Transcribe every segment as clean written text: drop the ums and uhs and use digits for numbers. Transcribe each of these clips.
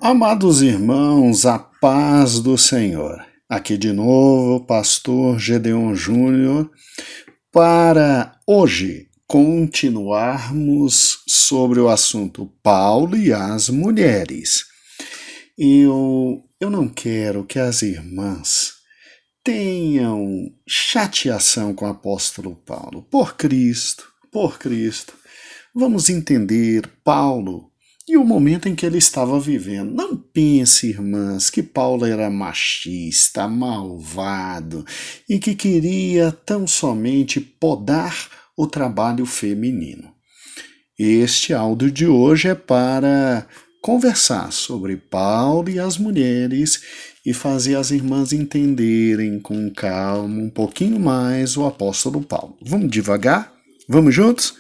Amados irmãos, a paz do Senhor. Aqui de novo, pastor Gedeon Júnior, para hoje continuarmos sobre o assunto Paulo e as mulheres. Eu não quero que as irmãs tenham chateação com o apóstolo Paulo. Por Cristo, vamos entender Paulo e o momento em que ele estava vivendo. Não pense, irmãs, que Paulo era machista, malvado e que queria tão somente podar o trabalho feminino. Este áudio de hoje é para conversar sobre Paulo e as mulheres e fazer as irmãs entenderem com calma um pouquinho mais o apóstolo Paulo. Vamos devagar? Vamos juntos?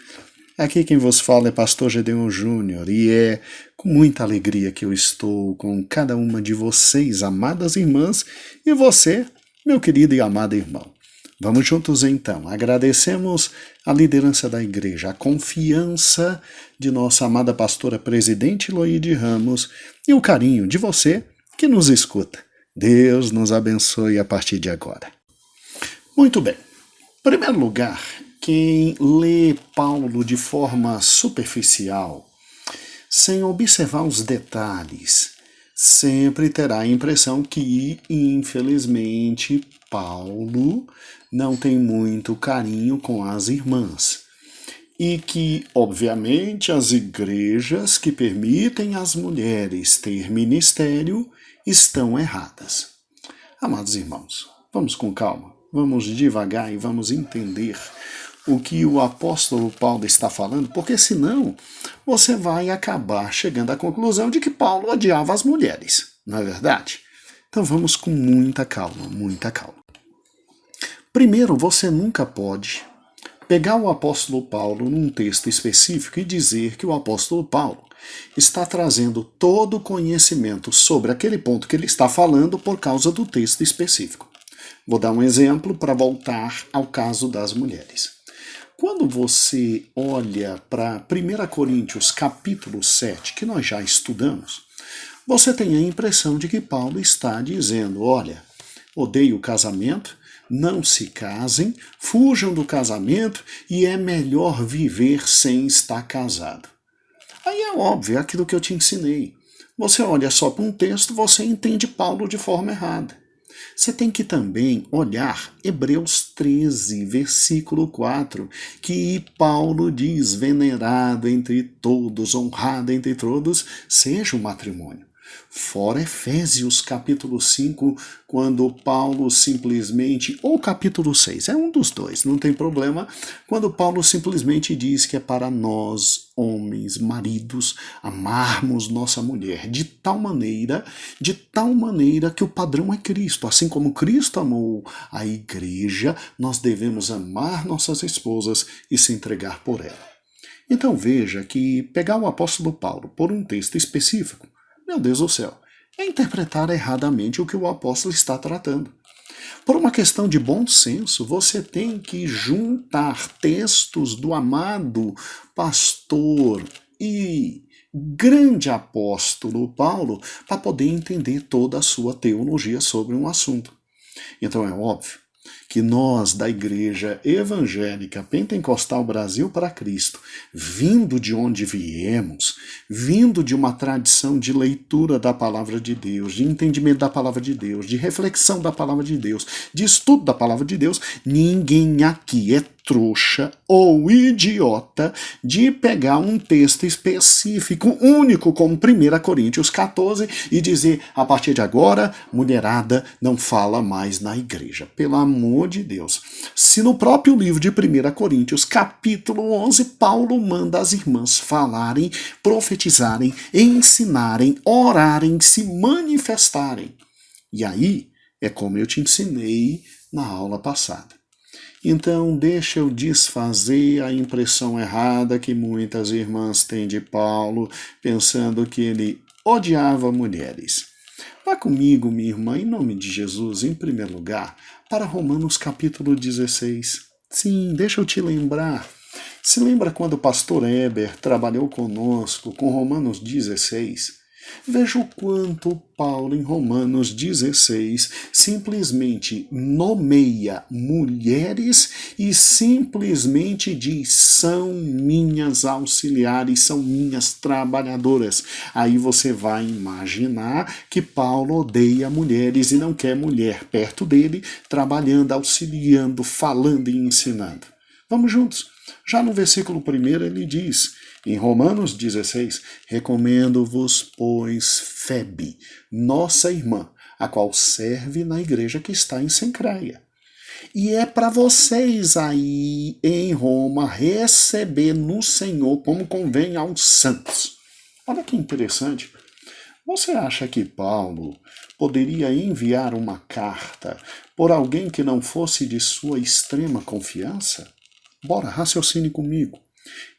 Aqui quem vos fala é pastor Gedeon Júnior e é com muita alegria que eu estou com cada uma de vocês, amadas irmãs, e você, meu querido e amado irmão. Vamos juntos então, agradecemos a liderança da igreja, a confiança de nossa amada pastora presidente Loide Ramos e o carinho de você que nos escuta. Deus nos abençoe a partir de agora. Muito bem, em primeiro lugar, quem lê Paulo de forma superficial, sem observar os detalhes, sempre terá a impressão que, infelizmente, Paulo não tem muito carinho com as irmãs. E que, obviamente, as igrejas que permitem às mulheres ter ministério estão erradas. Amados irmãos, vamos com calma, vamos devagar e vamos entender o que o apóstolo Paulo está falando, porque senão você vai acabar chegando à conclusão de que Paulo odiava as mulheres, não é verdade? Então vamos com muita calma, muita calma. Primeiro, você nunca pode pegar o apóstolo Paulo num texto específico e dizer que o apóstolo Paulo está trazendo todo o conhecimento sobre aquele ponto que ele está falando por causa do texto específico. Vou dar um exemplo para voltar ao caso das mulheres. Quando você olha para 1 Coríntios capítulo 7, que nós já estudamos, você tem a impressão de que Paulo está dizendo, olha, odeio o casamento, não se casem, fujam do casamento e é melhor viver sem estar casado. Aí é óbvio, é aquilo que eu te ensinei. Você olha só para um texto, você entende Paulo de forma errada. Você tem que também olhar Hebreus 13, versículo 4, que Paulo diz, venerado entre todos, honrado entre todos, seja o matrimônio. Fora Efésios capítulo 5, quando Paulo simplesmente, ou capítulo 6, é um dos dois, não tem problema, quando Paulo simplesmente diz que é para nós, homens, maridos, amarmos nossa mulher de tal maneira que o padrão é Cristo. Assim como Cristo amou a igreja, nós devemos amar nossas esposas e se entregar por ela. Então veja que pegar o apóstolo Paulo por um texto específico, meu Deus do céu, é interpretar erradamente o que o apóstolo está tratando. Por uma questão de bom senso, você tem que juntar textos do amado pastor e grande apóstolo Paulo para poder entender toda a sua teologia sobre um assunto. Então é óbvio que nós, da Igreja Evangélica Pentecostal Brasil para Cristo, vindo de onde viemos, vindo de uma tradição de leitura da Palavra de Deus, de entendimento da Palavra de Deus, de reflexão da Palavra de Deus, de estudo da Palavra de Deus, ninguém aqui é trouxa ou idiota de pegar um texto específico, único, como 1 Coríntios 14, e dizer, a partir de agora, mulherada não fala mais na igreja. Pelo amor de Deus. Se no próprio livro de 1 Coríntios, capítulo 11, Paulo manda as irmãs falarem, profetizarem, ensinarem, orarem, se manifestarem. E aí, é como eu te ensinei na aula passada. Então, deixa eu desfazer a impressão errada que muitas irmãs têm de Paulo, pensando que ele odiava mulheres. Vá comigo, minha irmã, em nome de Jesus, em primeiro lugar, para Romanos capítulo 16. Sim, deixa eu te lembrar. Se lembra quando o pastor Heber trabalhou conosco com Romanos 16? Veja o quanto Paulo, em Romanos 16, simplesmente nomeia mulheres e simplesmente diz: são minhas auxiliares, são minhas trabalhadoras. Aí você vai imaginar que Paulo odeia mulheres e não quer mulher perto dele, trabalhando, auxiliando, falando e ensinando. Vamos juntos. Já no versículo 1 ele diz, em Romanos 16, recomendo-vos, pois, Febe, nossa irmã, a qual serve na igreja que está em Cencreia. E é para vocês aí em Roma receber no Senhor como convém aos santos. Olha que interessante. Você acha que Paulo poderia enviar uma carta por alguém que não fosse de sua extrema confiança? Bora, raciocine comigo.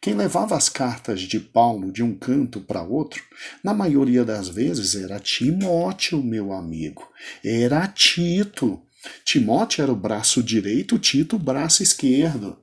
Quem levava as cartas de Paulo de um canto para outro, na maioria das vezes era Timóteo, meu amigo. Era Tito. Timóteo era o braço direito, Tito o braço esquerdo.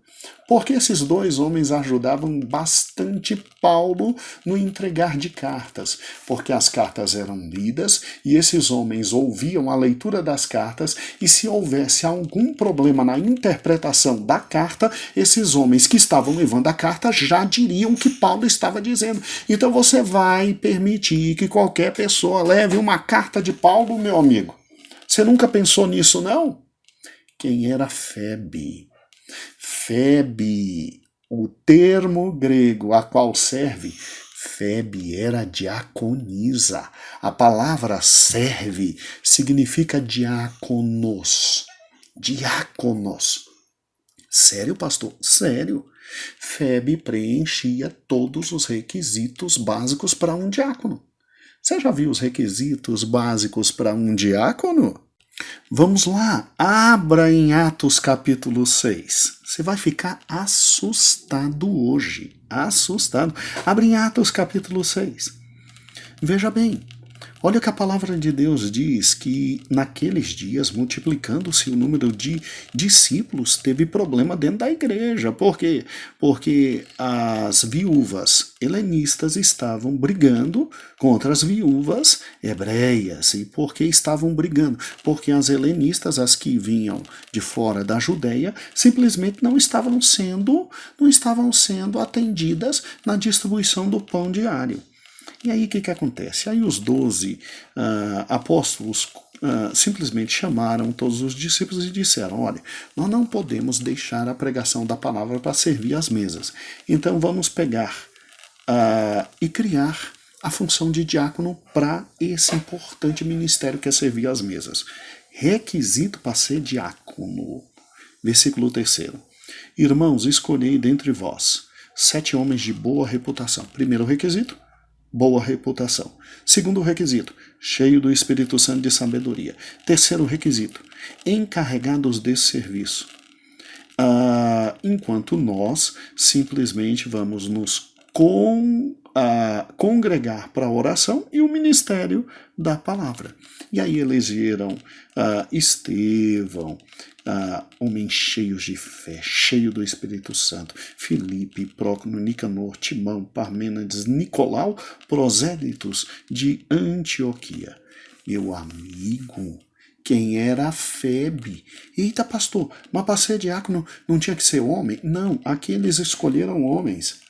Porque esses dois homens ajudavam bastante Paulo no entregar de cartas, porque as cartas eram lidas e esses homens ouviam a leitura das cartas, e se houvesse algum problema na interpretação da carta, esses homens que estavam levando a carta já diriam o que Paulo estava dizendo. Então você vai permitir que qualquer pessoa leve uma carta de Paulo, meu amigo? Você nunca pensou nisso, não? Quem era Febe? Febe, o termo grego a qual serve, Febe era diaconisa. A palavra serve significa diáconos. Diáconos. Sério, pastor? Sério. Febe preenchia todos os requisitos básicos para um diácono. Você já viu os requisitos básicos para um diácono? Vamos lá, abra em Atos capítulo 6. Você vai ficar assustado hoje. Assustado. Abra em Atos capítulo 6. Veja bem, olha o que a palavra de Deus diz, que naqueles dias, multiplicando-se o número de discípulos, teve problema dentro da igreja. Por quê? Porque as viúvas helenistas estavam brigando contra as viúvas hebreias. E por que estavam brigando? Porque as helenistas, as que vinham de fora da Judéia, simplesmente não estavam sendo atendidas na distribuição do pão diário. E aí o que acontece? Aí os 12 apóstolos simplesmente chamaram todos os discípulos e disseram: olha, nós não podemos deixar a pregação da palavra para servir as mesas. Então vamos pegar e criar a função de diácono para esse importante ministério que é servir as mesas. Requisito para ser diácono. Versículo 3. Irmãos, escolhei dentre vós 7 homens de boa reputação. Primeiro requisito, boa reputação. Segundo requisito, cheio do Espírito Santo de sabedoria. Terceiro requisito, encarregados desse serviço. Enquanto nós simplesmente vamos nos congregar para a oração e o ministério da palavra. E aí elegeram Estevão, homens cheios de fé, cheio do Espírito Santo, Filipe, Prócono, Nicanor, Timão, Parmênades, Nicolau, prosélitos de Antioquia. Meu amigo, quem era Febe? Eita, pastor, mas para ser diácono não tinha que ser homem? Não, aqui eles escolheram homens.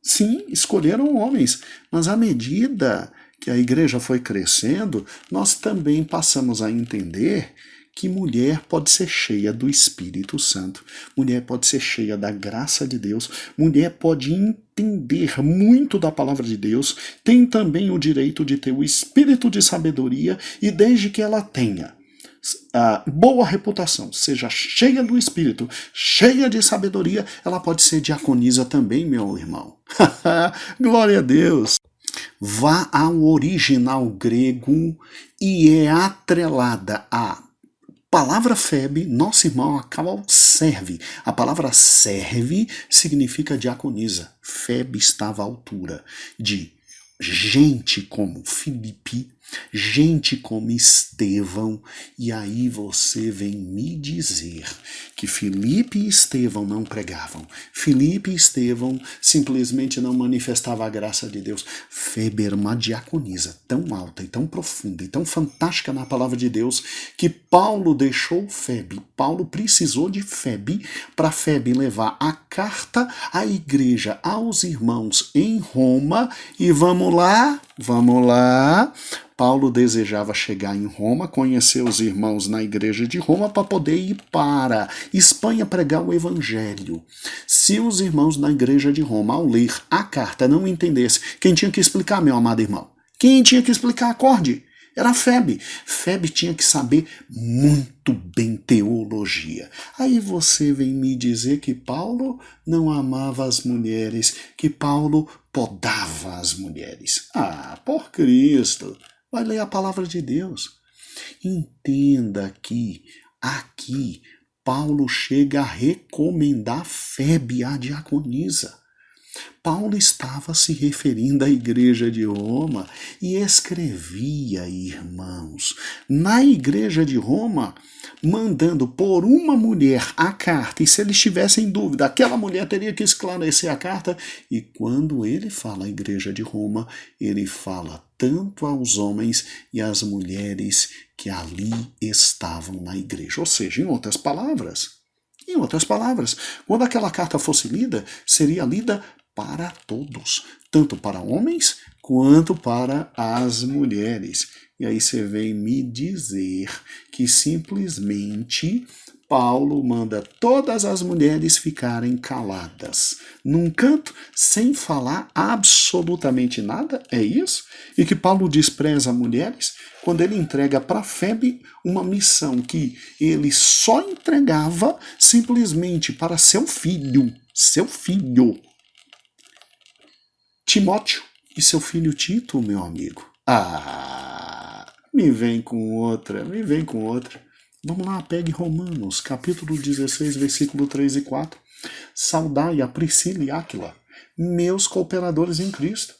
Sim, escolheram homens, mas à medida que a igreja foi crescendo, nós também passamos a entender que mulher pode ser cheia do Espírito Santo, mulher pode ser cheia da graça de Deus, mulher pode entender muito da palavra de Deus, tem também o direito de ter o espírito de sabedoria, e desde que ela tenha boa reputação, seja cheia do Espírito, cheia de sabedoria, ela pode ser diaconisa também, meu irmão. Glória a Deus! Vá ao original grego e é atrelada a palavra Febe, nosso irmão, a qual serve. A palavra serve significa diaconisa. Febe estava à altura de gente como Filipe, gente como Estevão, e aí você vem me dizer que Filipe e Estevão não pregavam. Filipe e Estevão simplesmente não manifestavam a graça de Deus. Febe era uma diaconisa tão alta e tão profunda e tão fantástica na palavra de Deus que Paulo deixou Febe. Paulo precisou de Febe para Febe levar a carta à igreja, aos irmãos em Roma. E vamos lá. Paulo desejava chegar em Roma, conhecer os irmãos na igreja de Roma para poder ir para Espanha pregar o evangelho. Se os irmãos na igreja de Roma, ao ler a carta, não entendessem, quem tinha que explicar, meu amado irmão? Quem tinha que explicar? Acorde. Era Febe. Febe tinha que saber muito bem teologia. Aí você vem me dizer que Paulo não amava as mulheres, que Paulo podava as mulheres. Ah, por Cristo! Vai ler a palavra de Deus. Entenda que aqui Paulo chega a recomendar Febe, a diaconisa. Paulo estava se referindo à igreja de Roma e escrevia, irmãos, na igreja de Roma, mandando por uma mulher a carta, e se eles tivessem dúvida, aquela mulher teria que esclarecer a carta, e quando ele fala à igreja de Roma, ele fala tanto aos homens e às mulheres que ali estavam na igreja. Ou seja, em outras palavras, quando aquela carta fosse lida, seria lida para todos, tanto para homens quanto para as mulheres. E aí você vem me dizer que simplesmente Paulo manda todas as mulheres ficarem caladas, num canto, sem falar absolutamente nada, é isso? E que Paulo despreza mulheres quando ele entrega para Febe uma missão que ele só entregava simplesmente para seu filho, Timóteo, e seu filho Tito, meu amigo. Me vem com outra. Vamos lá, pegue Romanos, capítulo 16, versículo 3 e 4. Saudai a Priscila e Áquila, meus cooperadores em Cristo.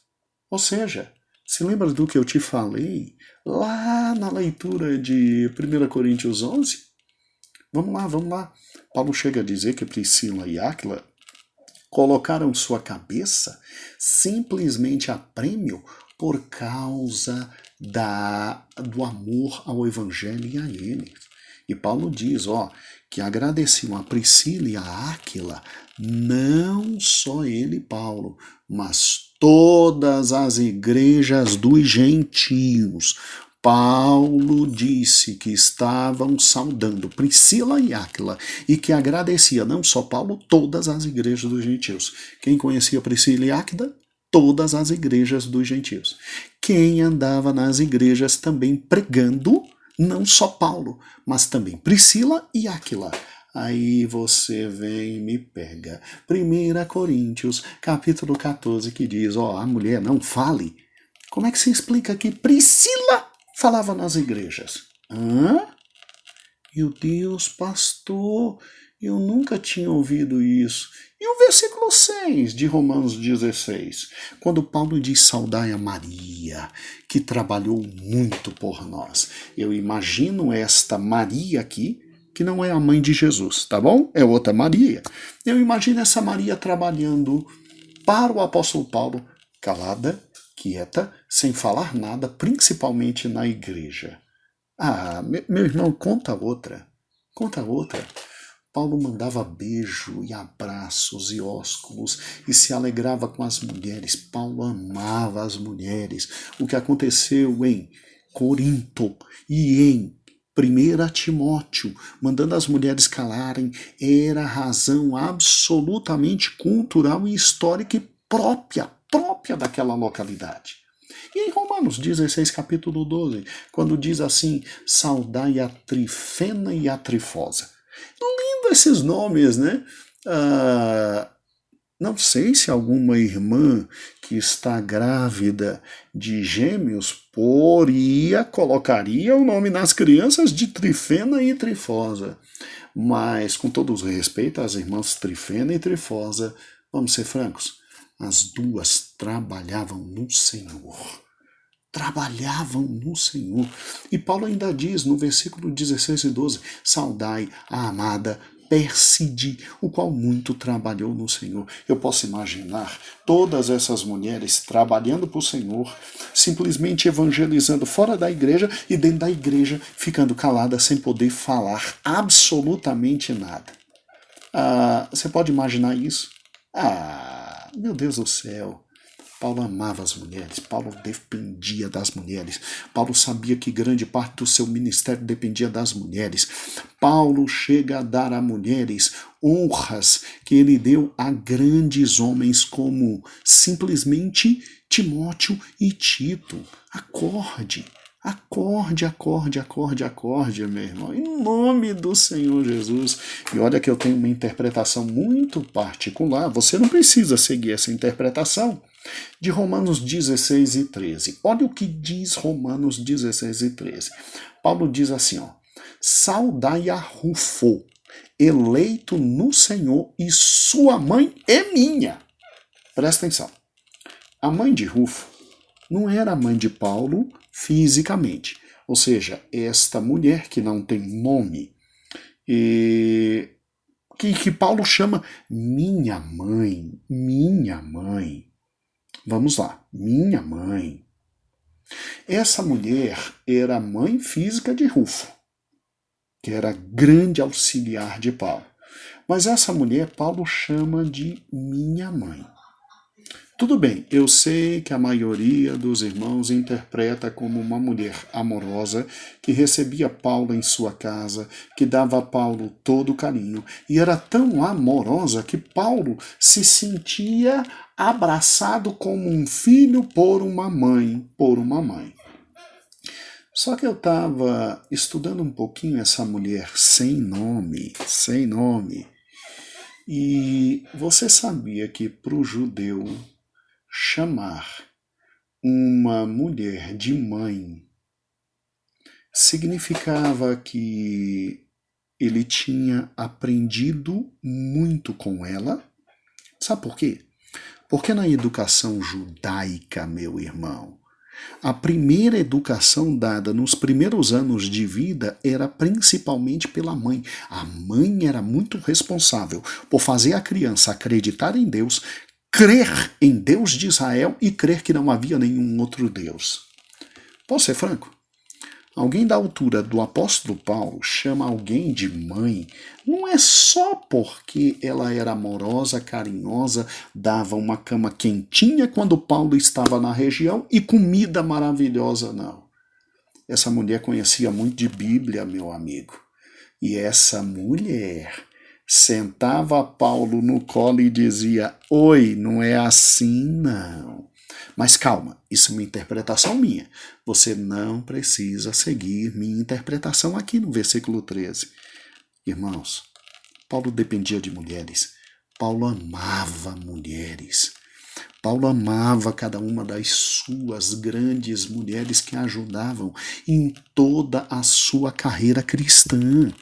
Ou seja, se lembra do que eu te falei lá na leitura de 1 Coríntios 11? Vamos lá. Paulo chega a dizer que Priscila e Áquila colocaram sua cabeça simplesmente a prêmio por causa do amor ao evangelho e a ele. E Paulo diz, que agradeciam a Priscila e a Áquila, não só ele, Paulo, mas todas as igrejas dos gentios. Paulo disse que estavam saudando Priscila e Áquila e que agradecia não só Paulo, todas as igrejas dos gentios. Quem conhecia Priscila e Áquila? Todas as igrejas dos gentios. Quem andava nas igrejas também pregando, não só Paulo, mas também Priscila e Áquila. Aí você vem e me pega. 1 Coríntios, capítulo 14, que diz, a mulher não fale. Como é que se explica que Priscila falava nas igrejas? Meu Deus, pastor, eu nunca tinha ouvido isso. E o versículo 6 de Romanos 16, quando Paulo diz saudai a Maria, que trabalhou muito por nós. Eu imagino esta Maria aqui, que não é a mãe de Jesus, tá bom? É outra Maria. Eu imagino essa Maria trabalhando para o apóstolo Paulo, calada, quieta, sem falar nada, principalmente na igreja. Meu irmão, conta outra. Paulo mandava beijo e abraços e ósculos e se alegrava com as mulheres. Paulo amava as mulheres. O que aconteceu em Corinto e em 1 Timóteo, mandando as mulheres calarem, era razão absolutamente cultural e histórica e própria daquela localidade. E em Romanos 16, capítulo 12, quando diz assim, saudai a Trifena e a Trifosa. Lindo esses nomes, né? Não sei se alguma irmã que está grávida de gêmeos colocaria o nome nas crianças de Trifena e Trifosa. Mas, com todo o respeito às irmãs Trifena e Trifosa, vamos ser francos, as duas trabalhavam no Senhor. trabalhavam no Senhor. E Paulo ainda diz no versículo 16 e 12: saudai a amada Perside, o qual muito trabalhou no Senhor. Eu posso imaginar todas essas mulheres trabalhando para o Senhor, simplesmente evangelizando fora da igreja e dentro da igreja ficando caladas sem poder falar absolutamente nada. Você pode imaginar isso? Meu Deus do céu. Paulo amava as mulheres, Paulo dependia das mulheres, Paulo sabia que grande parte do seu ministério dependia das mulheres. Paulo chega a dar a mulheres honras que ele deu a grandes homens como simplesmente Timóteo e Tito. Acorde, meu irmão, em nome do Senhor Jesus. E olha que eu tenho uma interpretação muito particular, você não precisa seguir essa interpretação, de Romanos 16 e 13. Olha o que diz Romanos 16 e 13. Paulo diz assim, saudai a Rufo, eleito no Senhor, e sua mãe é minha. Presta atenção. A mãe de Rufo não era a mãe de Paulo fisicamente. Ou seja, esta mulher que não tem nome, que Paulo chama minha mãe. Vamos lá, minha mãe. Essa mulher era a mãe física de Rufo, que era grande auxiliar de Paulo. Mas essa mulher Paulo chama de minha mãe. Tudo bem, eu sei que a maioria dos irmãos interpreta como uma mulher amorosa que recebia Paulo em sua casa, que dava a Paulo todo o carinho, e era tão amorosa que Paulo se sentia abraçado como um filho por uma mãe. Só que eu estava estudando um pouquinho essa mulher sem nome, e você sabia que para o judeu chamar uma mulher de mãe significava que ele tinha aprendido muito com ela? Sabe por quê? Porque na educação judaica, meu irmão, a primeira educação dada nos primeiros anos de vida era principalmente pela mãe. A mãe era muito responsável por fazer a criança acreditar em Deus, crer em Deus de Israel e crer que não havia nenhum outro Deus. Posso ser franco? Alguém da altura do apóstolo Paulo chama alguém de mãe, não é só porque ela era amorosa, carinhosa, dava uma cama quentinha quando Paulo estava na região e comida maravilhosa, não. Essa mulher conhecia muito de Bíblia, meu amigo. E essa mulher sentava Paulo no colo e dizia: oi, não é assim não. Mas calma, isso é uma interpretação minha. Você não precisa seguir minha interpretação aqui no versículo 13. Irmãos, Paulo dependia de mulheres. Paulo amava mulheres. Paulo amava cada uma das suas grandes mulheres que ajudavam em toda a sua carreira cristã.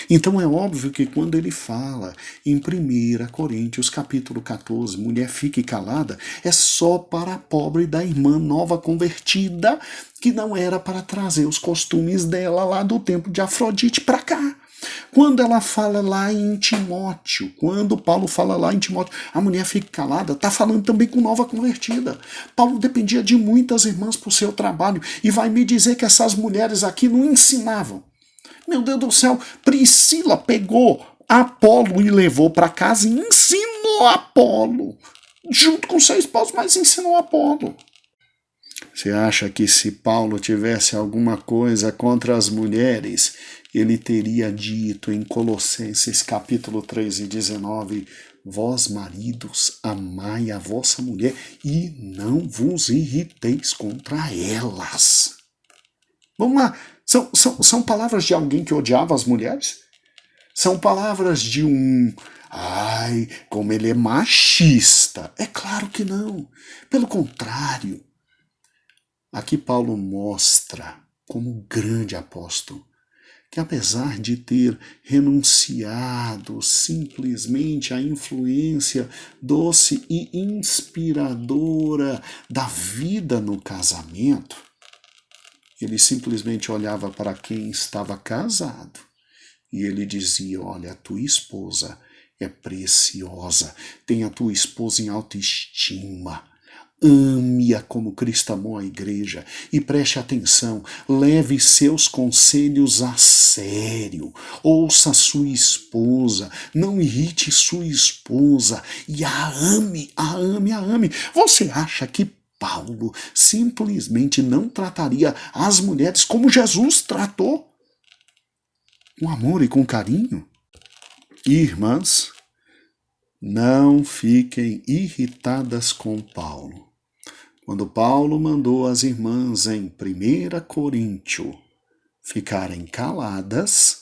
Então é óbvio que quando ele fala em 1 Coríntios capítulo 14, mulher fique calada, é só para a pobre da irmã nova convertida, que não era para trazer os costumes dela lá do templo de Afrodite para cá. Quando ela fala lá em Timóteo, quando Paulo fala lá em Timóteo, a mulher fica calada, está falando também com nova convertida. Paulo dependia de muitas irmãs para o seu trabalho e vai me dizer que essas mulheres aqui não ensinavam. Meu Deus do céu, Priscila pegou Apolo e levou para casa e ensinou Apolo, junto com seu esposo, mas ensinou Apolo. Você acha que se Paulo tivesse alguma coisa contra as mulheres, ele teria dito em Colossenses capítulo 3 e 19, vós maridos, amai a vossa mulher e não vos irriteis contra elas. Vamos lá, são palavras de alguém que odiava as mulheres? São palavras de ai, como ele é machista. É claro que não. Pelo contrário, aqui Paulo mostra, como grande apóstolo, que apesar de ter renunciado simplesmente à influência doce e inspiradora da vida no casamento, Ele simplesmente olhava para quem estava casado e ele dizia: olha, a tua esposa é preciosa, tenha a tua esposa em autoestima. Ame-a como Cristo amou a igreja e preste atenção, leve seus conselhos a sério, ouça sua esposa, não irrite sua esposa e a ame, a ame, a ame. Você acha que Paulo simplesmente não trataria as mulheres como Jesus tratou? Com amor e com carinho? Irmãs, não fiquem irritadas com Paulo. Quando Paulo mandou as irmãs em 1 Coríntios ficarem caladas,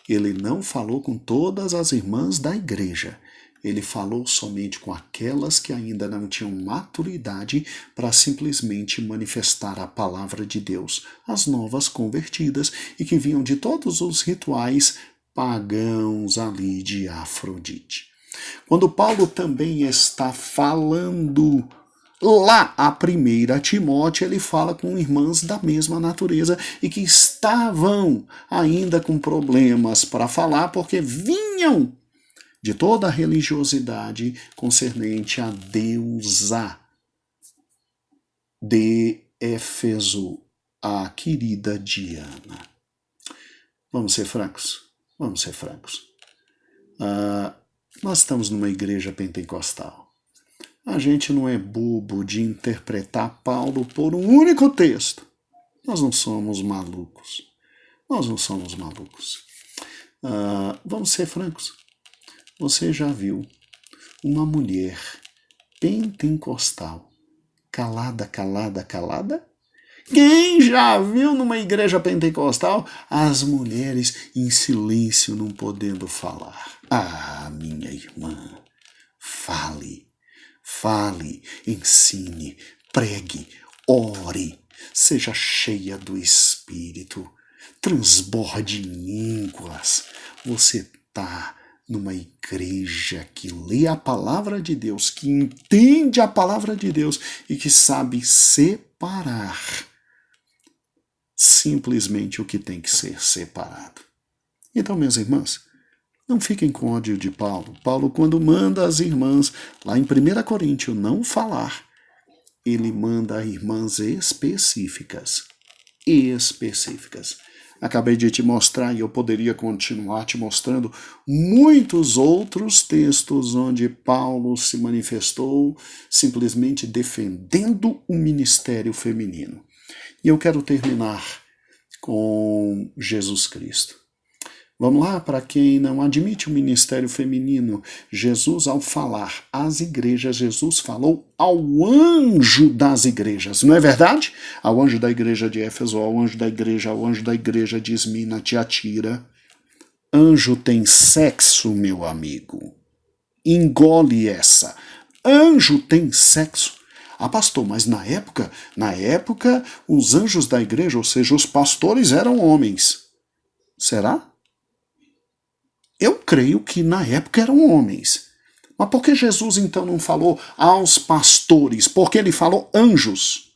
ele não falou com todas as irmãs da igreja. Ele falou somente com aquelas que ainda não tinham maturidade para simplesmente manifestar a palavra de Deus, as novas convertidas e que vinham de todos os rituais pagãos ali de Afrodite. Quando Paulo também está falando lá a 1 Timóteo, ele fala com irmãs da mesma natureza e que estavam ainda com problemas para falar porque vinham de toda a religiosidade concernente à deusa de Éfeso, a querida Diana. Vamos ser francos? Vamos ser francos. Nós estamos numa igreja pentecostal. A gente não é bobo de interpretar Paulo por um único texto. Nós não somos malucos. Nós não somos malucos. Vamos ser francos. Você já viu uma mulher pentecostal calada, calada, calada? Quem já viu numa igreja pentecostal as mulheres em silêncio não podendo falar? Ah, minha irmã, fale. Fale, ensine, pregue, ore, seja cheia do Espírito, transborde em línguas. Você está numa igreja que lê a palavra de Deus, que entende a palavra de Deus e que sabe separar simplesmente o que tem que ser separado. Então, minhas irmãs, não fiquem com ódio de Paulo. Paulo, quando manda as irmãs, lá em 1 Coríntios, não falar, ele manda irmãs específicas. Específicas. Acabei de te mostrar, e eu poderia continuar te mostrando, muitos outros textos onde Paulo se manifestou simplesmente defendendo o ministério feminino. E eu quero terminar com Jesus Cristo. Vamos lá, para quem não admite o ministério feminino, Jesus, ao falar às igrejas, Jesus falou ao anjo das igrejas, não é verdade? Ao anjo da igreja de Éfeso, ao anjo da igreja de Esmina, Tiatira. Anjo tem sexo, meu amigo. Engole essa. Anjo tem sexo. Ah, pastor, mas na época, os anjos da igreja, ou seja, os pastores eram homens. Será? Eu creio que na época eram homens. Mas por que Jesus então não falou aos pastores? Porque ele falou anjos.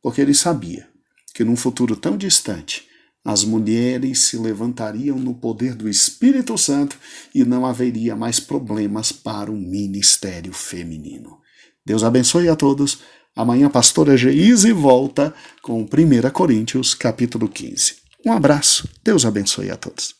Porque ele sabia que num futuro tão distante as mulheres se levantariam no poder do Espírito Santo e não haveria mais problemas para o ministério feminino. Deus abençoe a todos. Amanhã a pastora Geise volta com 1 Coríntios capítulo 15. Um abraço. Deus abençoe a todos.